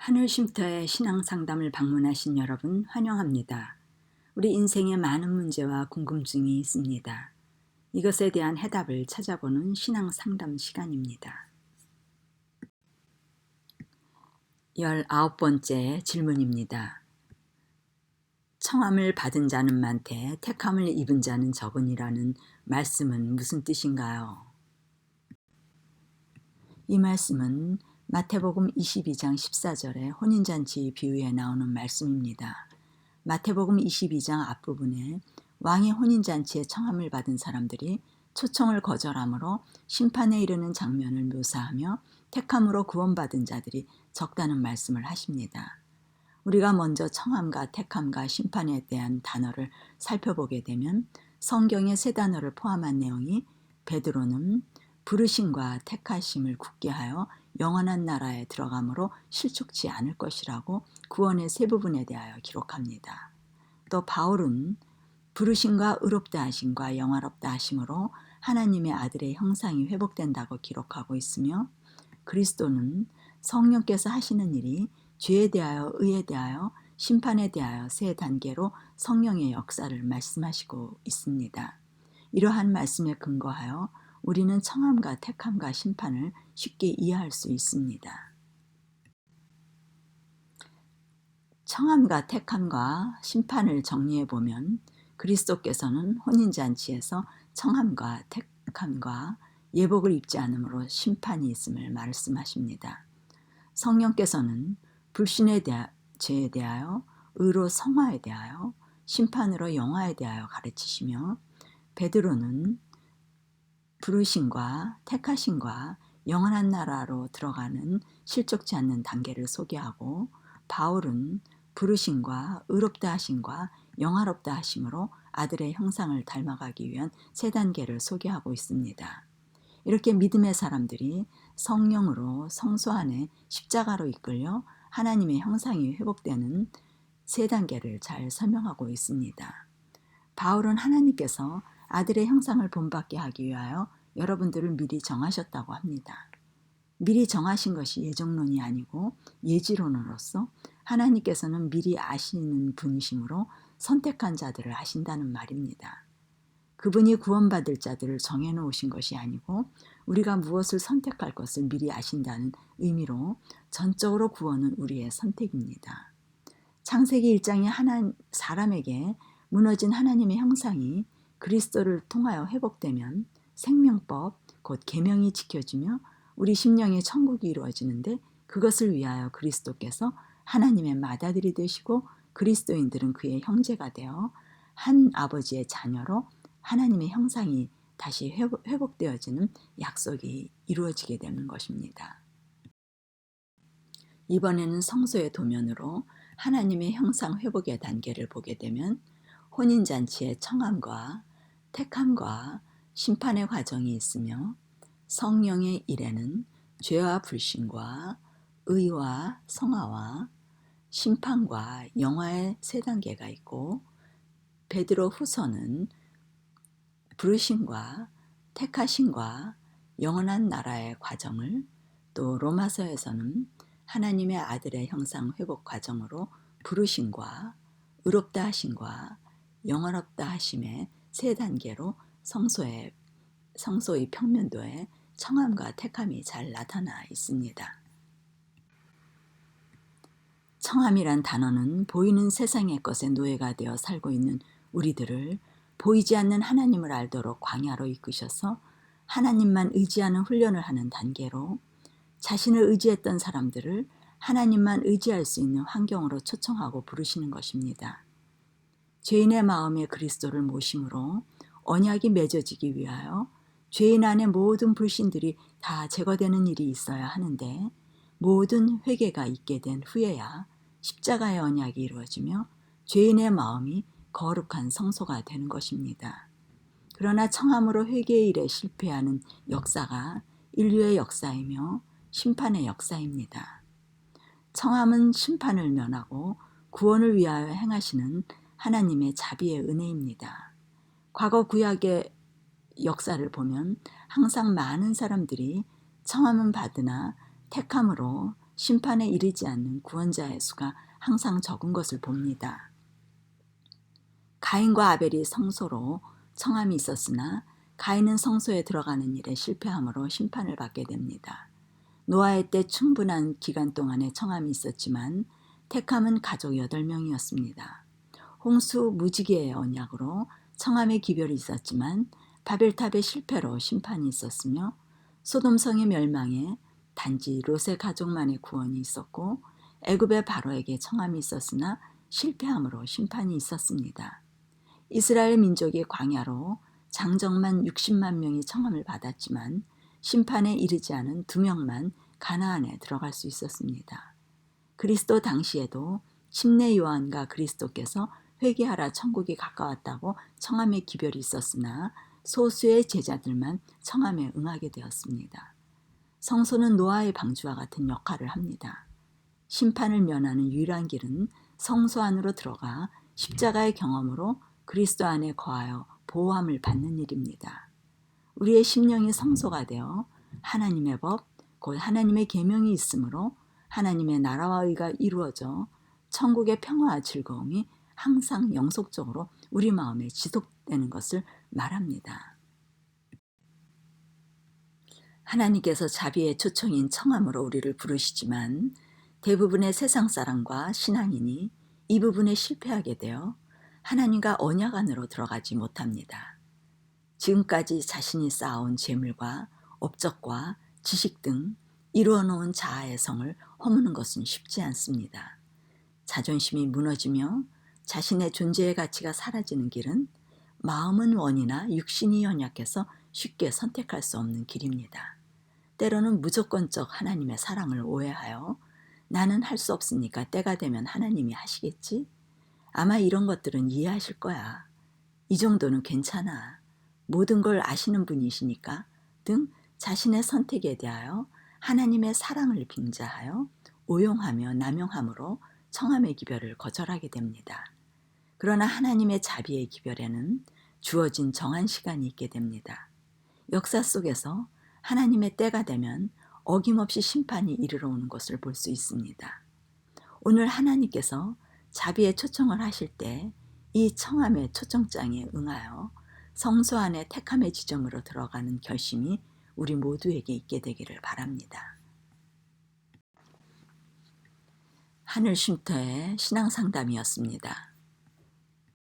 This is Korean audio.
하늘쉼터의 신앙상담을 방문하신 여러분 환영합니다. 우리 인생에 많은 문제와 궁금증이 있습니다. 이것에 대한 해답을 찾아보는 신앙상담 시간입니다. 19번째 질문입니다. 청함을 받은 자는 많되 택함을 입은 자는 적으니라는 말씀은 무슨 뜻인가요? 이 말씀은 마태복음 22장 14절의 혼인잔치 비유에 나오는 말씀입니다. 마태복음 22장 앞부분에 왕의 혼인잔치에 청함을 받은 사람들이 초청을 거절하므로 심판에 이르는 장면을 묘사하며 택함으로 구원받은 자들이 적다는 말씀을 하십니다. 우리가 먼저 청함과 택함과 심판에 대한 단어를 살펴보게 되면 성경의 세 단어를 포함한 내용이 베드로는 부르심과 택하심을 굳게 하여 영원한 나라에 들어감으로 실족치 않을 것이라고 구원의 세 부분에 대하여 기록합니다. 또 바울은 부르심과 의롭다 하심과 영화롭다 하심으로 하나님의 아들의 형상이 회복된다고 기록하고 있으며 그리스도는 성령께서 하시는 일이 죄에 대하여 의에 대하여 심판에 대하여 세 단계로 성령의 역사를 말씀하시고 있습니다. 이러한 말씀에 근거하여 우리는 청함과 택함과 심판을 쉽게 이해할 수 있습니다. 청함과 택함과 심판을 정리해 보면 그리스도께서는 혼인잔치에서 청함과 택함과 예복을 입지 않으므로 심판이 있음을 말씀하십니다. 성령께서는 불신의 죄에 대하여 의로 성화에 대하여 심판으로 영화에 대하여 가르치시며 베드로는 부르심과 택하심과 영원한 나라로 들어가는 실족지 않는 단계를 소개하고 바울은 부르심과 의롭다 하심과 영화롭다 하심으로 아들의 형상을 닮아가기 위한 세 단계를 소개하고 있습니다. 이렇게 믿음의 사람들이 성령으로 성소 안에 십자가로 이끌려 하나님의 형상이 회복되는 세 단계를 잘 설명하고 있습니다. 바울은 하나님께서 아들의 형상을 본받게 하기 위하여 여러분들을 미리 정하셨다고 합니다. 미리 정하신 것이 예정론이 아니고 예지론으로서 하나님께서는 미리 아시는 분이시므로 선택한 자들을 아신다는 말입니다. 그분이 구원받을 자들을 정해놓으신 것이 아니고 우리가 무엇을 선택할 것을 미리 아신다는 의미로 전적으로 구원은 우리의 선택입니다. 창세기 1장에 사람에게 무너진 하나님의 형상이 그리스도를 통하여 회복되면 생명법, 곧 계명이 지켜지며 우리 심령의 천국이 이루어지는데 그것을 위하여 그리스도께서 하나님의 맏아들이 되시고 그리스도인들은 그의 형제가 되어 한 아버지의 자녀로 하나님의 형상이 다시 회복되어지는 약속이 이루어지게 되는 것입니다. 이번에는 성소의 도면으로 하나님의 형상 회복의 단계를 보게 되면 혼인잔치의 청함과 택함과 심판의 과정이 있으며 성령의 일에는 죄와 불신과 의와 성화와 심판과 영화의 세 단계가 있고 베드로 후서는 부르심과 택하심과 영원한 나라의 과정을 또 로마서에서는 하나님의 아들의 형상 회복 과정으로 부르심과 의롭다 하심과 영원롭다 하심의 세 단계로 성소의 평면도에 청함과 택함이 잘 나타나 있습니다. 청함이란 단어는 보이는 세상의 것에 노예가 되어 살고 있는 우리들을 보이지 않는 하나님을 알도록 광야로 이끄셔서 하나님만 의지하는 훈련을 하는 단계로 자신을 의지했던 사람들을 하나님만 의지할 수 있는 환경으로 초청하고 부르시는 것입니다. 죄인의 마음에 그리스도를 모심으로 언약이 맺어지기 위하여 죄인 안의 모든 불신들이 다 제거되는 일이 있어야 하는데 모든 회개가 있게 된 후에야 십자가의 언약이 이루어지며 죄인의 마음이 거룩한 성소가 되는 것입니다. 그러나 청함으로 회개의 일에 실패하는 역사가 인류의 역사이며 심판의 역사입니다. 청함은 심판을 면하고 구원을 위하여 행하시는 하나님의 자비의 은혜입니다. 과거 구약의 역사를 보면 항상 많은 사람들이 청함은 받으나 택함으로 심판에 이르지 않는 구원자의 수가 항상 적은 것을 봅니다. 가인과 아벨이 성소로 청함이 있었으나 가인은 성소에 들어가는 일에 실패함으로 심판을 받게 됩니다. 노아의 때 충분한 기간 동안에 청함이 있었지만 택함은 가족 8명이었습니다. 홍수 무지개의 언약으로 청함의 기별이 있었지만 바벨탑의 실패로 심판이 있었으며 소돔성의 멸망에 단지 롯의 가족만의 구원이 있었고 애굽의 바로에게 청함이 있었으나 실패함으로 심판이 있었습니다. 이스라엘 민족이 광야로 장정만 60만 명이 청함을 받았지만 심판에 이르지 않은 2명만 가나안에 들어갈 수 있었습니다. 그리스도 당시에도 침례 요한과 그리스도께서 회개하라 천국이 가까웠다고 청함의 기별이 있었으나 소수의 제자들만 청함에 응하게 되었습니다. 성소는 노아의 방주와 같은 역할을 합니다. 심판을 면하는 유일한 길은 성소 안으로 들어가 십자가의 경험으로 그리스도 안에 거하여 보호함을 받는 일입니다. 우리의 심령이 성소가 되어 하나님의 법, 곧 하나님의 계명이 있으므로 하나님의 나라와 의가 이루어져 천국의 평화와 즐거움이 항상 영속적으로 우리 마음에 지속되는 것을 말합니다. 하나님께서 자비의 초청인 청함으로 우리를 부르시지만 대부분의 세상 사람과 신앙인이 이 부분에 실패하게 되어 하나님과 언약 안으로 들어가지 못합니다. 지금까지 자신이 쌓아온 재물과 업적과 지식 등 이루어놓은 자아의 성을 허무는 것은 쉽지 않습니다. 자존심이 무너지며 자신의 존재의 가치가 사라지는 길은 마음은 원이나 육신이 연약해서 쉽게 선택할 수 없는 길입니다. 때로는 무조건적 하나님의 사랑을 오해하여 나는 할 수 없으니까 때가 되면 하나님이 하시겠지? 아마 이런 것들은 이해하실 거야. 이 정도는 괜찮아. 모든 걸 아시는 분이시니까 등 자신의 선택에 대하여 하나님의 사랑을 빙자하여 오용하며 남용함으로 청함의 기별을 거절하게 됩니다. 그러나 하나님의 자비의 기별에는 주어진 정한 시간이 있게 됩니다. 역사 속에서 하나님의 때가 되면 어김없이 심판이 이르러 오는 것을 볼 수 있습니다. 오늘 하나님께서 자비의 초청을 하실 때 이 청함의 초청장에 응하여 성소 안에 택함의 지점으로 들어가는 결심이 우리 모두에게 있게 되기를 바랍니다. 하늘 쉼터의 신앙상담이었습니다.